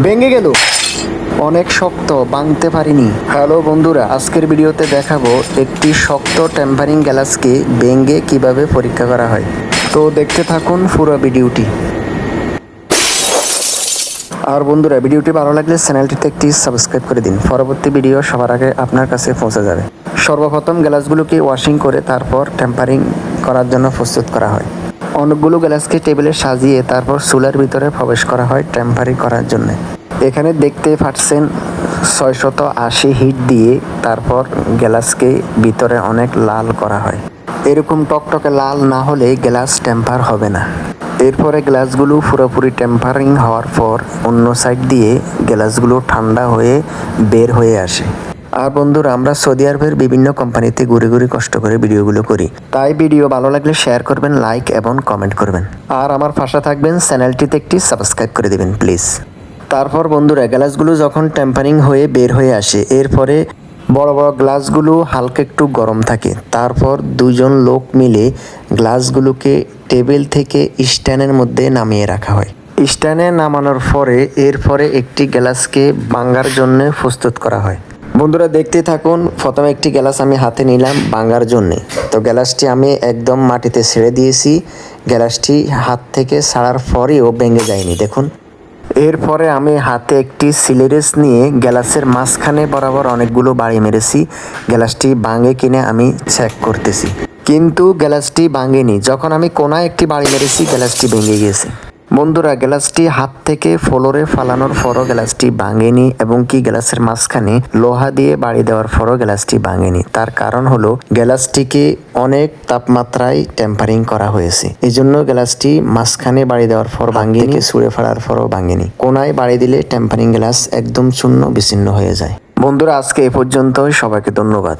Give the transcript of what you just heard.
ভেঙে গেল, অনেক শক্ত, ভাঙতে পারিনি। হ্যালো বন্ধুরা, আজকের ভিডিওতে দেখাবো একটি শক্ত টেম্পারিং গ্লাসকে ভেঙে কিভাবে পরীক্ষা করা হয়। তো দেখতে থাকুন পুরো ভিডিওটি। আর বন্ধুরা, ভিডিওটি ভালো লাগলে চ্যানেলটিতে একটি সাবস্ক্রাইব করে দিন, পরবর্তী ভিডিও সবার আগে আপনার কাছে পৌঁছে যাবে। সর্বপ্রথম গ্লাসগুলোকে ওয়াশিং করে তারপর টেম্পারিং করার জন্য প্রস্তুত করা হয়। অনেকগুলো গ্লাসকে টেবিলে সাজিয়ে তারপর চুলার ভিতরে প্রবেশ করা হয় টেম্পারিং করার জন্য। এখানে দেখতে পাচ্ছেন 680 হিট দিয়ে তারপর গ্লাসকে ভিতরে অনেক লাল করা হয়। এরকম টকটকে লাল না হলে গ্লাস টেম্পার হবে না। এরপরে গ্লাসগুলো পুরোপুরি টেম্পারিং হওয়ার পর অন্য সাইড দিয়ে গ্লাসগুলো ঠান্ডা হয়ে বের হয়ে আসে। আর বন্ধুরা, আমরা সৌদি আরবের বিভিন্ন কোম্পানিতে ঘুরে ঘুরে কষ্ট করে ভিডিওগুলো করি, তাই ভিডিও ভালো লাগলে শেয়ার করবেন, লাইক এবং কমেন্ট করবেন। আর আমার পাশে থাকবেন, চ্যানেলটিতে একটি সাবস্ক্রাইব করে দেবেন প্লিজ। তারপর বন্ধুরা, গ্লাসগুলো যখন টেম্পারিং হয়ে বের হয়ে আসে, এরপরে বড় বড় গ্লাসগুলো হালকা একটু গরম থাকে। তারপর দুজন লোক মিলে গ্লাসগুলোকে টেবিল থেকে স্ট্যান্ডের মধ্যে নামিয়ে রাখা হয়। স্ট্যান্ডে নামানোর পরে এরপরে একটি গ্লাসকে ভাঙার জন্য প্রস্তুত করা হয়। বন্ধুরা দেখতে থাকুন। প্রথমে একটি গ্লাস আমি হাতে নিলাম ভাঙার জন্যে। তো গ্লাসটি আমি একদম মাটিতে ছেড়ে দিয়েছি। গ্লাসটি হাত থেকে ছাড়ার পরেও ভেঙে যায়নি, দেখুন। এরপরে আমি হাতে একটি সিলেরেস নিয়ে গ্লাসের মাঝখানে বরাবর অনেকগুলো বাড়ি মেরেছি। গ্লাসটি ভাঙে কিনে আমি চেক করতেছি, কিন্তু গ্লাসটি ভাঙেনি। যখন আমি কোনায় একটি বাড়ি মেরেছি, গ্লাসটি ভেঙে গেছে। বন্ধুরা, গ্লাসটি হাত থেকে ফ্লোরে ফালানোর পরও গ্লাসটি ভাঙেনি, এবং কি গ্লাসের মাঝখানে লোহা দিয়ে বাড়ি দেওয়ার পরও গ্লাসটি ভাঙেনি। তার কারণ হলো গ্লাসটিকে অনেক তাপমাত্রায় টেম্পারিং করা হয়েছে। এই জন্য গ্লাসটি মাঝখানে বাড়ি দেওয়ার পর ভাঙেনি, ছুঁড়ে ফেলার পরও ভাঙেনি। কোনায় বাড়ি দিলে টেম্পারিং গ্লাস একদম চূর্ণ বিচ্ছিন্ন হয়ে যায়। বন্ধুরা, আজকে এ পর্যন্তই। সবাইকে ধন্যবাদ।